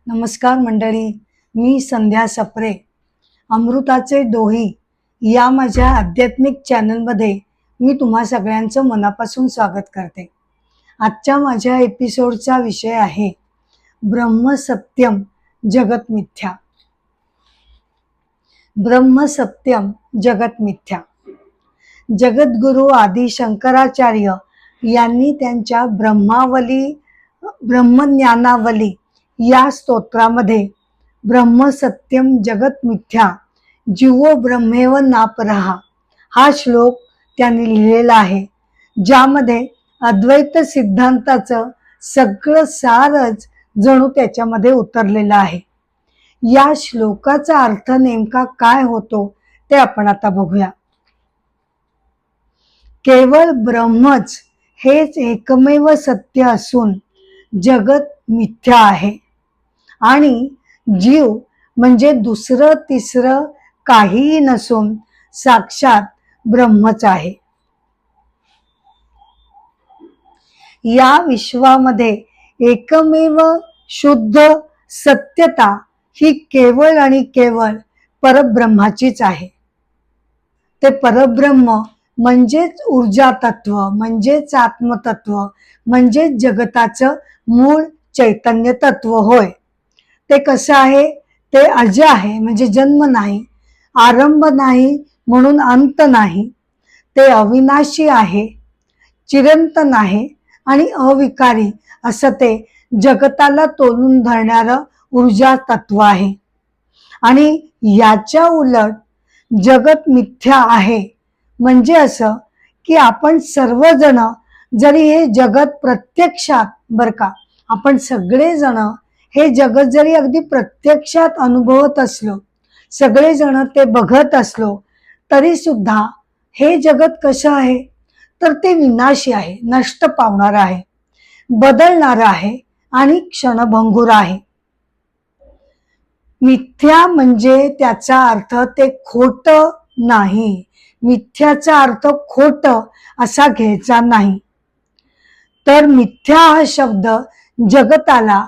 नमस्कार मंडळी, मी संध्या सप्रे. अमृताचे डोही या माझ्या आध्यात्मिक चॅनलमध्ये मी तुम्हा सगळ्यांचं मनापासून स्वागत करते. आजच्या माझ्या एपिसोडचा विषय आहे ब्रह्मसत्यम जगत मिथ्या. ब्रह्मसत्यम जगत मिथ्या. जगद्गुरु आदि शंकराचार्य यांनी त्यांच्या ब्रह्मज्ञानावली या स्तोत्रामध्ये ब्रह्मसत्यम जगत मिथ्या जीवो ब्रह्मेव नापरहा हा श्लोक त्यांनी लिहिलेला आहे, ज्यामध्ये अद्वैत सिद्धांताचं सगळं सारच जणू त्याच्यामध्ये उतरलेलं आहे. या श्लोकाचा अर्थ नेमका काय होतो ते आपण आता बघूया. केवळ ब्रह्मच हेच एकमेव सत्य असून जगत मिथ्या आहे आणि जीव म्हणजे दुसरं तिसरं काहीही नसून साक्षात ब्रह्मच आहे. या विश्वामध्ये एकमेव शुद्ध सत्यता ही केवळ आणि केवळ परब्रह्माचीच आहे. ते परब्रह्म म्हणजेच ऊर्जा तत्व, म्हणजेच आत्मतत्व, म्हणजेच जगताचं मूळ चैतन्य तत्व होय. ते कसं आहे? ते अज आहे म्हणजे जन्म नाही, आरंभ नाही म्हणून अंत नाही. ते अविनाशी आहे, चिरंतन आहे आणि अविकारी असं ते जगताला तोलून धरणारं ऊर्जा तत्व आहे. आणि याच्या उलट जगत मिथ्या आहे म्हणजे असं की आपण सर्वजण जरी हे जगत प्रत्यक्षात बरं का, आपण सगळेजण हे जगत जरी अगदी प्रत्यक्षात अनुभवत असलो, सगळेजण ते बघत असलो, तरी सुद्धा हे जगत कसं आहे तर ते विनाशी आहे, नष्ट पावणार आहे, बदलणार आहे आणि क्षणभंगुर आहे. मिथ्या म्हणजे त्याचा अर्थ ते खोटं नाही, मिथ्याचा अर्थ खोटं असा घ्यायचा नाही. तर मिथ्या हा शब्द जगताला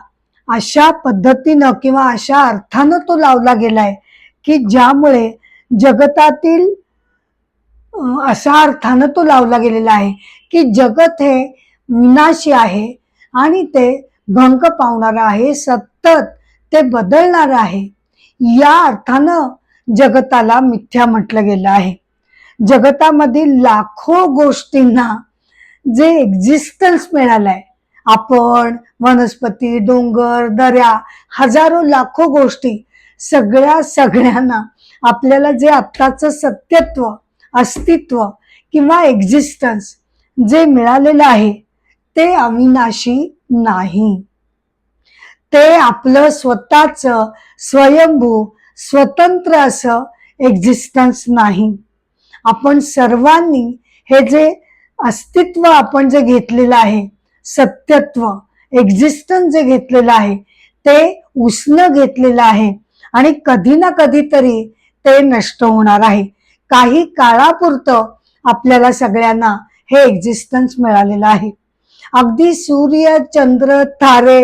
अशा पद्धतीनं किंवा अशा अर्थानं तो लावला गेलाय की ज्यामुळे जगतातील अशा अर्थानं तो लावला गेलेला आहे की जगत हे विनाशी आहे आणि ते भंग पावणार आहे, सतत ते बदलणार आहे. या अर्थानं जगताला मिथ्या म्हटलं गेलं आहे. जगतामधील लाखो गोष्टींना जे एक्झिस्टन्स मिळालंय, आपण, वनस्पती, डोंगर, दऱ्या, हजारो लाखो गोष्टी, सगळ्यांना आपल्याला जे आत्ताचं सत्यत्व, अस्तित्व किंवा एक्झिस्टन्स जे मिळालेलं आहे ते अविनाशी नाही. ते आपलं स्वतःचं स्वयंभू स्वतंत्र असं एक्झिस्टन्स नाही. आपण सर्वांनी हे जे अस्तित्व आपण जे घेतलेलं आहे, सत्यत्व, एक्झिस्टन्स जे घेतलेलं आहे ते उसनं घेतलेलं आहे आणि कधी ना कधीतरी ते नष्ट होणार आहे. काही काळापुरतं आपल्याला सगळ्यांना हे एक्झिस्टन्स मिळालेलं आहे. अगदी सूर्य, चंद्र, तारे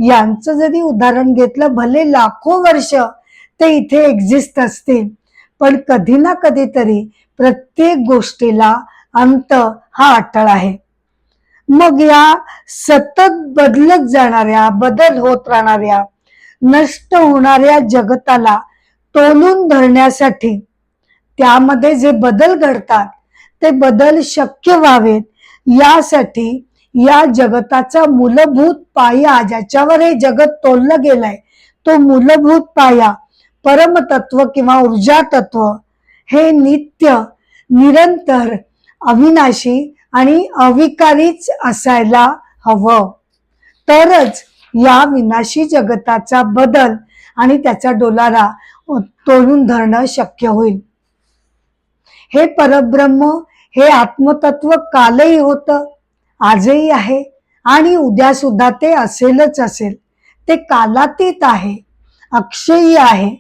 यांचं जरी उदाहरण घेतलं, भले लाखो वर्ष ते इथे एक्झिस्ट असतील, पण कधी ना कधीतरी प्रत्येक गोष्टीला अंत हा अटळ आहे. मग या सतत बदलत जाणाऱ्या, बदल होत राहणाऱ्या, नष्ट होणाऱ्या जगताला तोलून धरण्यासाठी, त्यामध्ये जे बदल घडतात ते बदल शक्य व्हावेत यासाठी या जगताचा मूलभूत पाया, ज्याच्यावर हे जगत तोललं गेलंय, तो मूलभूत पाया परमतत्व किंवा ऊर्जा तत्व हे नित्य, निरंतर, अविनाशी आणि अविकारीच असायला हवं. तरच या विनाशी जगताचा बदल आणि त्याचा डोलारा तोलून धरणं शक्य होईल. हे परब्रह्म, हे आत्मतत्व कालही होतं, आजही आहे आणि उद्या सुद्धा ते असेलच असेल. ते कालातीत आहे, अक्षयी आहे.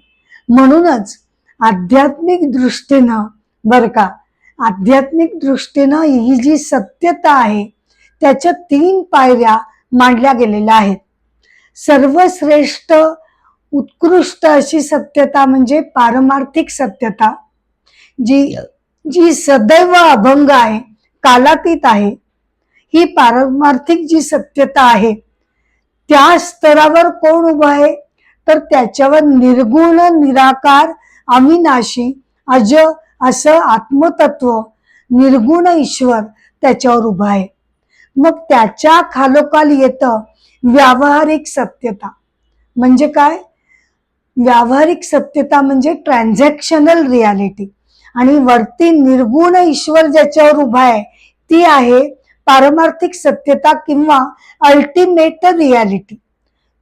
म्हणूनच आध्यात्मिक दृष्टीनं बरं का, आध्यात्मिक दृष्टीनं ही जी सत्यता आहे त्याच्या 3 पायऱ्या मांडल्या गेलेल्या आहेत. सर्वश्रेष्ठ उत्कृष्ट अशी सत्यता म्हणजे पारमार्थिक सत्यता, जी जी सदैव अभंग आहे, कालातीत आहे. ही पारमार्थिक जी सत्यता आहे त्या स्तरावर कोण उभं आहे, तर त्याच्यावर निर्गुण निराकार अविनाशी अज असं आत्मतत्व निर्गुण ईश्वर त्याच्यावर उभा आहे. मग त्याच्या खालोखाल येतं व्यावहारिक सत्यता. म्हणजे काय? व्यावहारिक सत्यता म्हणजे ट्रान्झॅक्शनल रियालिटी. आणि वरती निर्गुण ईश्वर ज्याच्यावर उभा आहे ती आहे पारमार्थिक सत्यता किंवा अल्टिमेट रियालिटी.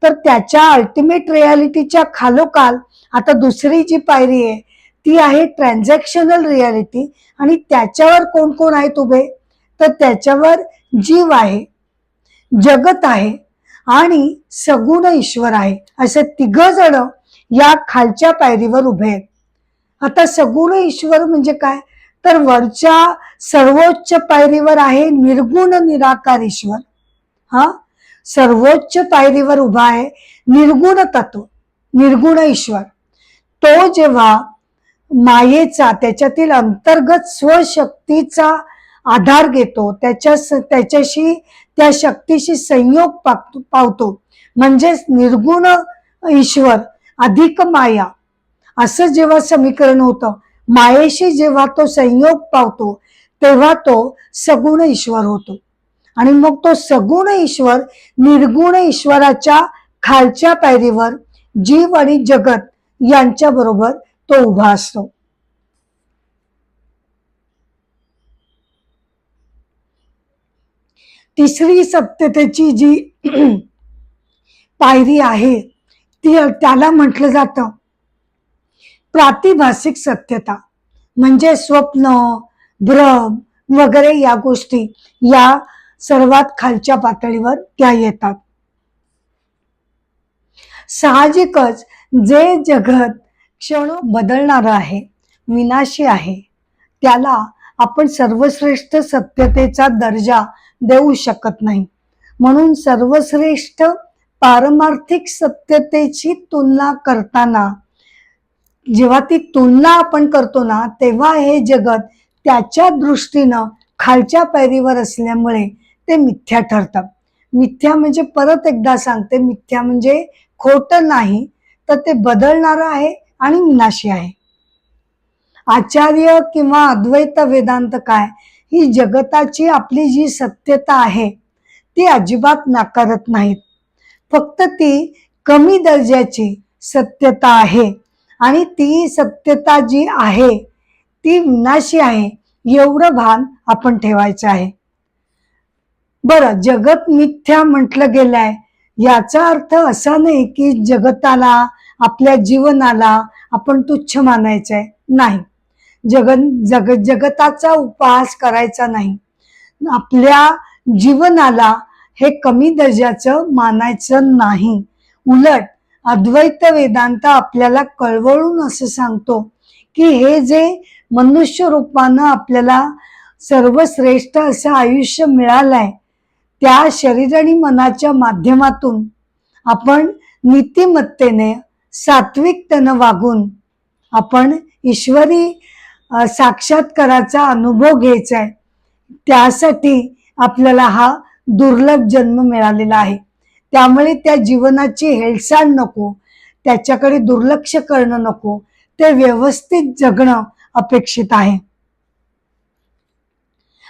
तर त्याच्या अल्टिमेट रियालिटीच्या खालोखाल आता दुसरी जी पायरी आहे ती आहे ट्रान्झॅक्शनल रियालिटी. आणि त्याच्यावर कोण कोण आहेत उभे, तर त्याच्यावर जीव आहे, जगत आहे आणि सगुण ईश्वर आहे. असे तिघ जण या खालच्या पायरीवर उभे आहेत. आता सगुण ईश्वर म्हणजे काय, तर वरच्या सर्वोच्च पायरीवर आहे निर्गुण निराकार ईश्वर. हा सर्वोच्च पायरीवर उभा आहे निर्गुण तत्व, निर्गुण ईश्वर. तो जेव्हा मायेचा, त्याच्यातील अंतर्गत स्वशक्तीचा आधार घेतो, त्याच्याशी त्या शक्तीशी संयोग पावतो, म्हणजेच निर्गुण ईश्वर अधिक माया असं जेव्हा समीकरण होतं, मायेशी जेव्हा तो संयोग पावतो तेव्हा तो सगुण ईश्वर होतो. आणि मग तो सगुण ईश्वर निर्गुण ईश्वराच्या खालच्या पायरीवर जीव आणि जगत यांच्या बरोबर तो उभा असतो. तिसरी सत्यतेची जी पायरी आहे ती त्याला म्हटलं जातं प्रातिभासिक सत्यता. म्हणजे स्वप्न, भ्रम वगैरे या गोष्टी या सर्वात खालच्या पातळीवर त्या येतात. साहजिकच जे जगत क्षण बदलणारं आहे, विनाशी आहे, त्याला आपण सर्वश्रेष्ठ सत्यतेचा दर्जा देऊ शकत नाही. म्हणून सर्वश्रेष्ठ पारमार्थिक सत्यतेची तुलना करताना जेव्हा ती तुलना आपण करतो ना, तेव्हा हे जगत त्याच्या दृष्टीनं खालच्या पायरीवर असल्यामुळे ते मिथ्या ठरतं. मिथ्या म्हणजे परत एकदा सांगते, मिथ्या म्हणजे खोटं नाही, तर ते बदलणारं आहे आणि विनाशी आहे. आचार्य किंवा अद्वैत वेदांत काय, ही जगताची आपली जी सत्यता आहे ती अजिबात नाकारत नाहीत. फक्त ती कमी दर्जाची सत्यता आहे आणि ती सत्यता जी आहे ती विनाशी आहे, एवढं भान आपण ठेवायचं आहे. बरं, जगत मिथ्या म्हटलं गेलंय याचा अर्थ असा नाही की जगताला, आपल्या जीवनाला आपण तुच्छ मानायचंय, नाही. जगताचा उपहास करायचा नाही. आपल्या जीवनाला हे कमी दर्जाचं मानायचं नाही. उलट अद्वैत वेदांत आपल्याला कळवळून असं सांगतो की हे जे मनुष्य रूपानं आपल्याला सर्वश्रेष्ठ असं आयुष्य मिळालंय, त्या शरीर आणि मनाच्या माध्यमातून आपण नीतिमत्तेने, सात्विकतेनं वागून आपण ईश्वरी साक्षात्काराचा अनुभव घ्यायचा आहे. त्यासाठी आपल्याला हा दुर्लभ जन्म मिळालेला आहे. त्यामुळे त्या जीवनाची हेळसांड नको, त्याच्याकडे दुर्लक्ष करणं नको, ते व्यवस्थित जगणं अपेक्षित आहे.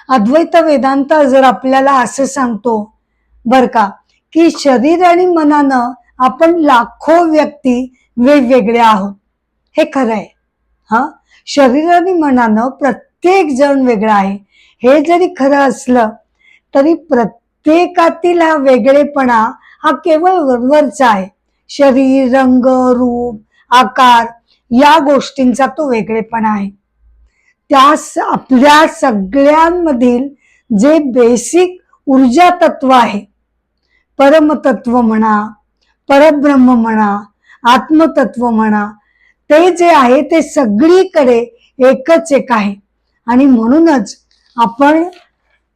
अद्वैत वेदांत जर आपल्याला असं सांगतो बर का, की शरीर आणि मनानं आपण लाखो व्यक्ती वेगवेगळे आहोत, हे खरं आहे. शरीर आणि मनानं प्रत्येक जण वेगळा आहे. हे जरी खरं असलं तरी प्रत्येकातील हा वेगळेपणा हा केवळ वरवरचा आहे. शरीर, रंग, रूप, आकार या गोष्टींचा तो वेगळेपणा आहे. त्या आपल्या सगळ्यांमधील जे बेसिक ऊर्जा तत्व आहे, परमतत्व म्हणा, परब्रह्म म्हणा, आत्मतत्व म्हणा, ते जे आहे ते सगळीकडे एकच एक आहे. आणि म्हणूनच आपण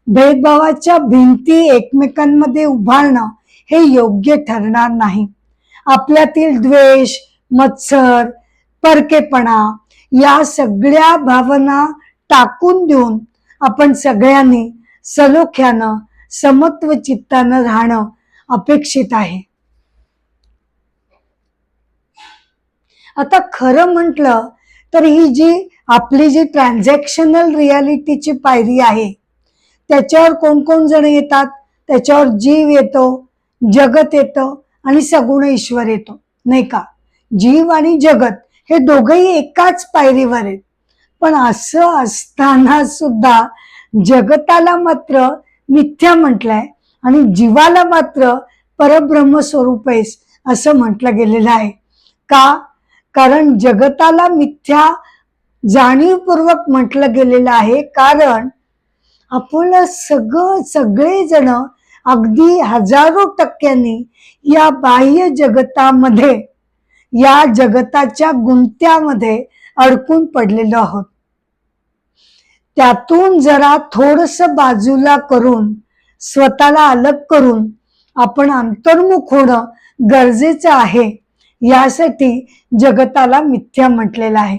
भेदभावाच्या भिंती एकमेकांमध्ये उभारणं हे योग्य ठरणार नाही. आपल्यातील द्वेष, मत्सर, परकेपणा या सगळ्या भावना टाकून देऊन आपण सगळ्यांनी सलोख्यानं, समत्व चित्तानं राहणं अपेक्षित आहे. आता खरं म्हटलं तर ही आपली जी ट्रान्झॅक्शनल रियालिटीची पायरी आहे, त्याच्यावर कोण कोण जण येतात? त्याच्यावर जीव येतो, जगत येतं आणि सगुण ईश्वर येतो, नाही का? जीव आणि जगत हे दोघंही एकाच पायरीवर आहेत. पण असं असताना सुद्धा जगताला मात्र मिथ्या म्हटलंय आणि जीवाला मात्र परब्रह्म स्वरूप आहेस असं म्हटलं गेलेलं आहे. का? कारण जगताला मिथ्या जाणीवपूर्वक म्हटलं गेलेलं आहे, कारण आपलं सगळेजण अगदी हजारो टक्क्यांनी या बाह्य जगतामध्ये, या जगताच्या गुंत्यामध्ये अडकून पडलेलो आहोत. त्यातून जरा थोडस बाजूला करून, स्वतःला अलग करून आपण अंतर्मुख होणं गरजेचं आहे. यासाठी जगताला मिथ्या म्हटलेलं आहे.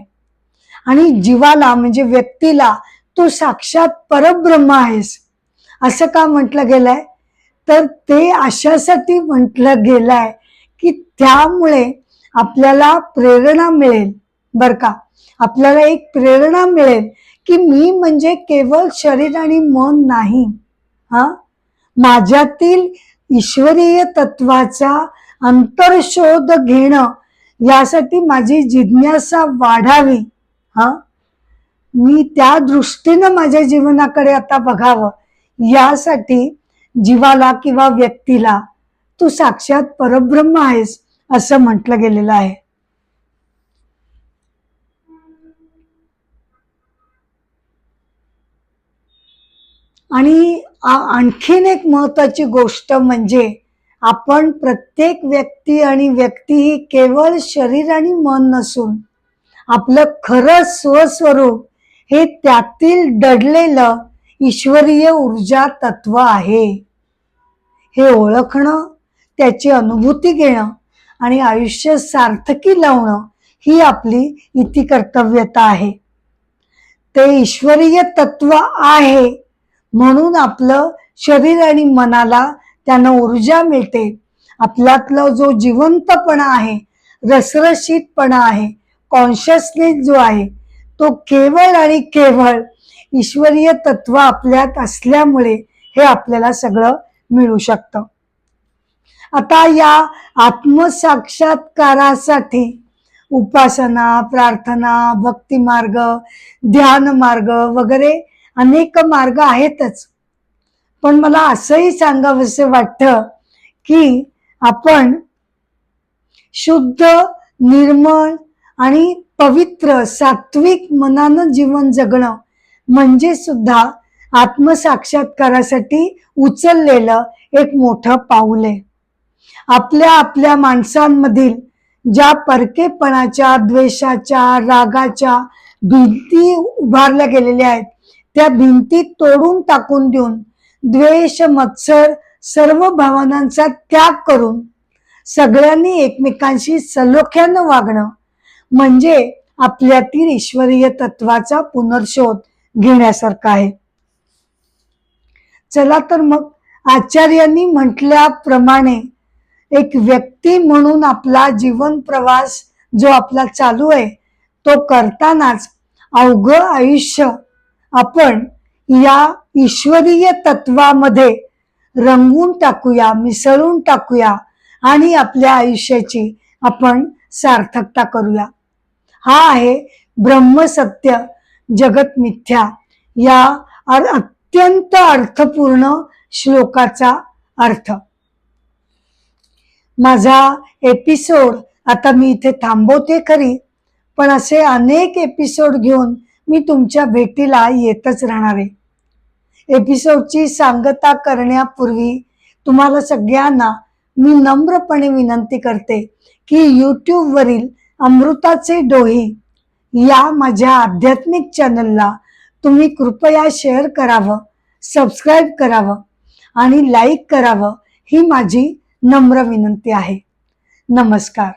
आणि जीवाला म्हणजे व्यक्तीला तू साक्षात परब्रह्म आहेस असं का म्हटलं गेलंय? तर ते अशासाठी म्हटलं गेलंय की त्यामुळे आपल्याला प्रेरणा मिळेल, बर का? आपल्याला एक प्रेरणा मिळेल की मी म्हणजे केवळ शरीर आणि मन नाही, माझ्यातील ईश्वरीय तत्वाचा अंतर्शोध घेणं, यासाठी माझी जिज्ञासा वाढावी. मी त्या दृष्टीनं माझ्या जीवनाकडे आता बघावं, यासाठी जीवाला किंवा व्यक्तीला तू साक्षात परब्रह्म आहेस असं म्हटलं गेलेलं आहे. आणि आणखीन एक महत्वाची गोष्ट म्हणजे आपण प्रत्येक व्यक्ती ही केवळ शरीर आणि मन नसून आपलं खरं स्वस्वरूप हे त्यातील दडलेलं ईश्वरीय ऊर्जा तत्व आहे. हे ओळखणं, त्याची अनुभूती घेणं आणि आयुष्य सार्थकी लावणं ही आपली इति कर्तव्यता आहे. ते ईश्वरीय तत्व आहे म्हणून आपलं शरीर आणि मनाला त्यानं ऊर्जा मिळते. आपल्यातला जो जिवंतपणा आहे, रसरशीतपणा आहे, कॉन्शियसनेस जो आहे, तो केवळ आणि केवळ ईश्वरीय तत्व आपल्यात असल्यामुळे हे आपल्याला सगळं मिळू शकतं. आता या आत्मसाक्षात्कारासाठी उपासना, प्रार्थना, भक्ती मार्ग, ध्यान मार्ग वगैरे अनेक मार्ग आहेतच. पण मला असंही सांगावंसे वाटतं की आपण शुद्ध, निर्मळ आणि पवित्र सात्विक मनानं जीवन जगणं म्हणजे सुद्धा आत्मसाक्षात्कारासाठी उचललेलं एक मोठं पाऊल आहे. आपल्या माणसांमधील ज्या परकेपणाच्या, द्वेषाच्या, रागाच्या भिंती उभारल्या गेलेल्या आहेत, त्या भिंती तोडून टाकून देऊन द्वेष, मत्सर सर्व भावनांचा त्याग करून सगळ्यांनी एकमेकांशी सलोख्यानं वागणं म्हणजे आपल्यातील ईश्वरीय तत्वाचा पुनर्शोध घेण्यासारखा आहे. चला तर मग आचार्यांनी म्हटल्याप्रमाणे एक व्यक्ती म्हणून आपला जीवन प्रवास जो आपला चालू आहे, तो करतानाच अवघं आयुष्य आपण या ईश्वरीय तत्वामध्ये रंगून टाकूया, मिसळून टाकूया आणि आपल्या आयुष्याची आपण सार्थकता करूया. हा आहे ब्रह्मसत्य जगत मिथ्या या अत्यंत अर्थपूर्ण श्लोकाचा अर्थ. माझा एपिसोड आता मी इथे थांबवते खरी, पण असे अनेक एपिसोड घेऊन मी तुमच्या भेटीला येतच राहणार आहे. एपिसोडची सांगता करण्यापूर्वी तुम्हाला सगळ्यांना मी नम्रपणे विनंती करते की यूट्यूबवरील अमृताचे डोही या माझ्या आध्यात्मिक चॅनलला तुम्ही कृपया शेअर करावं, सबस्क्राईब करावं आणि लाईक करावं, ही माझी नम्र विनंती आहे. नमस्कार.